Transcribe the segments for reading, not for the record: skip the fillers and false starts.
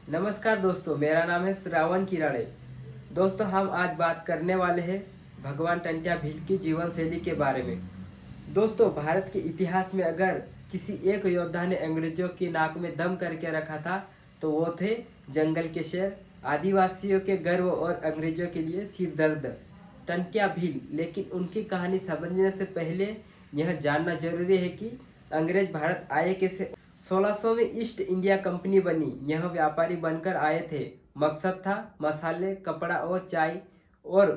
नमस्कार दोस्तों, मेरा नाम है श्रावण किराड़े। दोस्तों, हम आज बात करने वाले हैं भगवान टंट्या भील की जीवन शैली के बारे में। दोस्तों, भारत के इतिहास में अगर किसी एक योद्धा ने अंग्रेजों की नाक में दम करके रखा था तो वो थे जंगल के शेर, आदिवासियों के गर्व और अंग्रेजों के लिए सिरदर्द टंट्या भील। लेकिन उनकी कहानी समझने से पहले यह जानना जरूरी है कि अंग्रेज भारत आए कैसे। 1600 में ईस्ट इंडिया कंपनी बनी। यह व्यापारी बनकर आए थे। मकसद था मसाले, कपड़ा और चाय और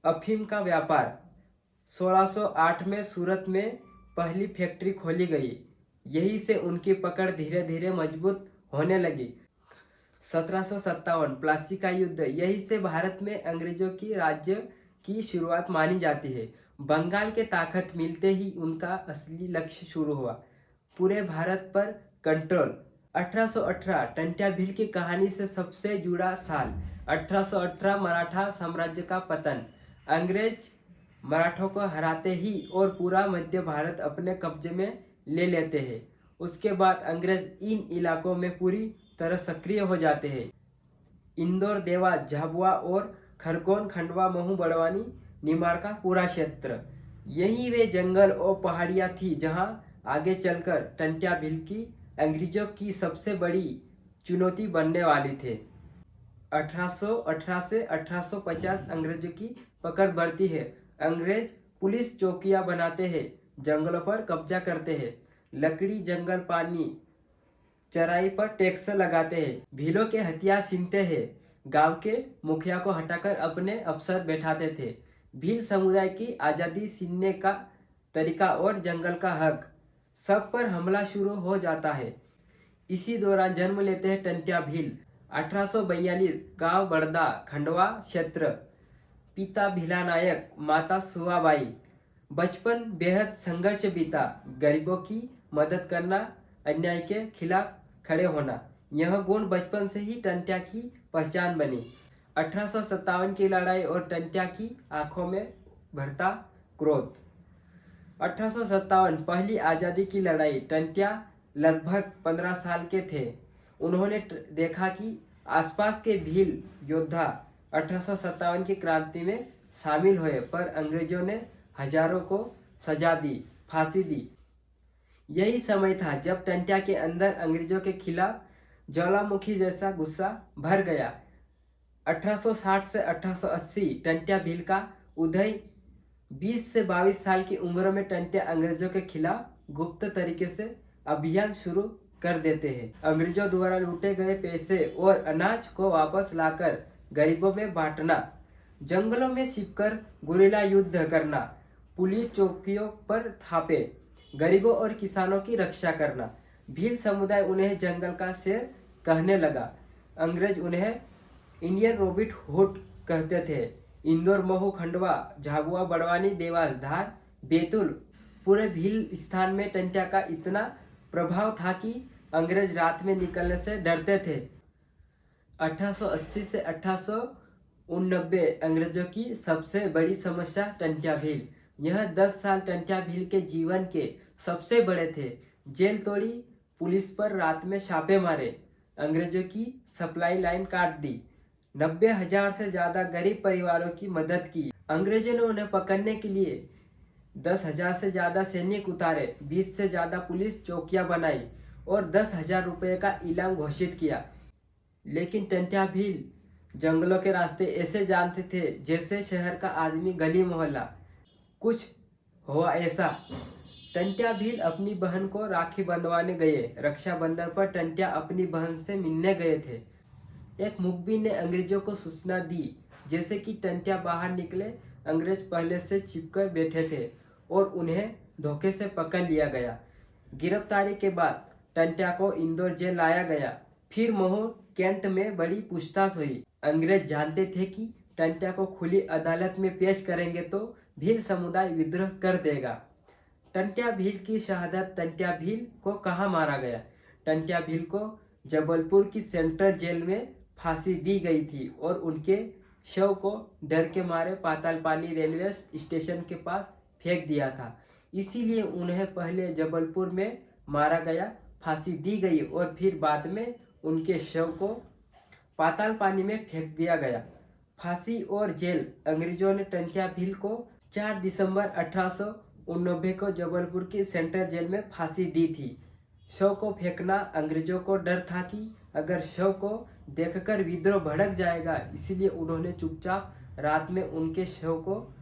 अफीम का व्यापार। 1608 में सूरत में पहली फैक्ट्री खोली गई। यही से उनकी पकड़ धीरे धीरे मजबूत होने लगी। 1757 प्लासी का युद्ध, यही से भारत में अंग्रेजों की राज्य की शुरुआत मानी जाती है। बंगाल के ताकत मिलते ही उनका असली लक्ष्य शुरू हुआ, पूरे भारत पर कंट्रोल। 1818 टंट्या भील की कहानी से सबसे जुड़ा साल 1818 मराठा साम्राज्य का पतन। अंग्रेज मराठों को हराते ही और पूरा मध्य भारत अपने कब्जे में ले लेते हैं। उसके बाद अंग्रेज इन इलाकों में पूरी तरह सक्रिय हो जाते हैं। इंदौर, देवास, झाबुआ और खरगोन, खंडवा, महू, बड़वानी, निमाड़ का पूरा क्षेत्र, यही वे जंगल और पहाड़ियाँ थी जहाँ आगे चलकर टंट्या भील की अंग्रेजों की सबसे बड़ी चुनौती बनने वाली थे। 1818 से 1850 अंग्रेजों की पकड़ बढ़ती है। अंग्रेज पुलिस चौकियां बनाते हैं, जंगलों पर कब्जा करते हैं, लकड़ी, जंगल, पानी, चराई पर टैक्स लगाते हैं, भीलों के हथियार छीनते हैं, गांव के मुखिया को हटाकर अपने अफसर बैठाते थे। भील समुदाय की आज़ादी छीनने का तरीका और जंगल का हक, सब पर हमला शुरू हो जाता है। इसी दौरान जन्म लेते हैं टंट्या भील। 1842 गांव बड़दा, खंडवा क्षेत्र। पिता भीला नायक, माता सुवाबाई। बचपन बेहद संघर्ष बीता। गरीबों की मदद करना, अन्याय के खिलाफ खड़े होना, यह गुण बचपन से ही टंट्या की पहचान बनी। 1857 की लड़ाई और टंट्या की आंखों में भरता क्रोध। 1857 पहली आज़ादी की लड़ाई। टंट्या लगभग 15 साल के थे। उन्होंने देखा कि आसपास के भील योद्धा 1857 की क्रांति में शामिल हुए, पर अंग्रेजों ने हजारों को सजा दी, फांसी दी। यही समय था जब टंट्या के अंदर अंग्रेजों के खिलाफ ज्वालामुखी जैसा गुस्सा भर गया। 1860 से 1880 टंट्या भील का उदय। 20 से 22 साल की उम्र में टंट्या अंग्रेजों के खिलाफ गुप्त तरीके से अभियान शुरू कर देते हैं। अंग्रेजों द्वारा लूटे गए पैसे और अनाज को वापस लाकर गरीबों में बांटना, जंगलों में छिपकर गुरिल्ला युद्ध करना, पुलिस चौकियों पर थापे, गरीबों और किसानों की रक्षा करना। भील समुदाय उन्हें जंगल का शेर कहने लगा। अंग्रेज उन्हें इंडियन रॉबिन हुड कहते थे। इंदौर, महू, खंडवा, झाबुआ, बड़वानी, देवास, धार, बैतूल, पूरे भील स्थान में टंट्या का इतना प्रभाव था कि अंग्रेज रात में निकलने से डरते थे। 1880 से 1889 अंग्रेजों की सबसे बड़ी समस्या टंट्या भील। यह 10 साल टंट्या भील के जीवन के सबसे बड़े थे। जेल तोड़ी, पुलिस पर रात में छापे मारे, अंग्रेजों की सप्लाई लाइन काट दी, 90,000 से ज्यादा गरीब परिवारों की मदद की। अंग्रेजों ने उन्हें पकड़ने के लिए 10,000 से ज्यादा सैनिक उतारे, 20 से ज्यादा पुलिस चौकियां बनाई और 10,000 रुपये का इनाम घोषित किया। लेकिन टंट्या भील जंगलों के रास्ते ऐसे जानते थे जैसे शहर का आदमी गली मोहल्ला। कुछ हुआ ऐसा। टंट्या भील अपनी बहन को राखी बंधवाने गए। रक्षाबंधन पर टंट्या अपनी बहन से मिलने गए थे। एक मुखबिर ने अंग्रेजों को सूचना दी जैसे कि टंट्या बाहर निकले। अंग्रेज पहले से छिपकर बैठे थे और उन्हें धोखे से पकड़ लिया गया। गिरफ्तारी के बाद टंट्या को इंदौर जेल लाया गया। फिर महू, कैंट में बड़ी पूछताछ हुई। अंग्रेज जानते थे कि टंट्या को खुली अदालत में पेश करेंगे तो भील समुदाय विद्रोह कर देगा। टंट्या भील की शहादत। टंट्या भील को कहाँ मारा गया? टंट्या भील को जबलपुर की सेंट्रल जेल में फांसी दी गई थी और उनके शव को डर के मारे पातालपानी रेलवे स्टेशन के पास फेंक दिया था। इसीलिए उन्हें पहले जबलपुर में मारा गया, फांसी दी गई और फिर बाद में उनके शव को पाताल पानी में फेंक दिया गया। फांसी और जेल। अंग्रेजों ने टंट्या भील को 4 दिसंबर 1889 को जबलपुर की सेंट्रल जेल में फांसी दी थी। शव को फेंकना, अंग्रेजों को डर था कि अगर शव को देखकर विद्रोह भड़क जाएगा, इसीलिए उन्होंने चुपचाप रात में उनके शव को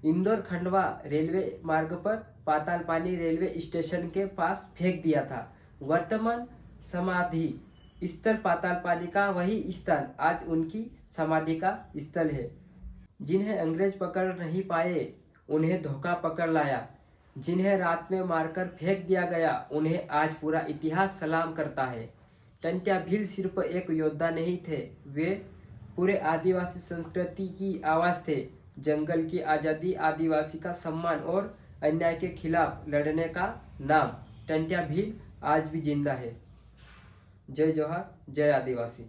इंदौर खंडवा रेलवे मार्ग पर पाताल पानी रेलवे स्टेशन के पास फेंक दिया था। वर्तमान समाधि स्थल पाताल पानी का वही स्थान आज उनकी समाधि का स्थल है। जिन्हें अंग्रेज पकड़ नहीं पाए, उन्हें धोखा पकड़ लाया। जिन्हें रात में मारकर फेंक दिया गया, उन्हें आज पूरा इतिहास सलाम करता है। टंट्या भील सिर्फ एक योद्धा नहीं थे, वे पूरे आदिवासी संस्कृति की आवाज़ थे। जंगल की आज़ादी, आदिवासी का सम्मान और अन्याय के खिलाफ लड़ने का नाम टंट्या भील आज भी जिंदा है। जय जोहार, जय आदिवासी।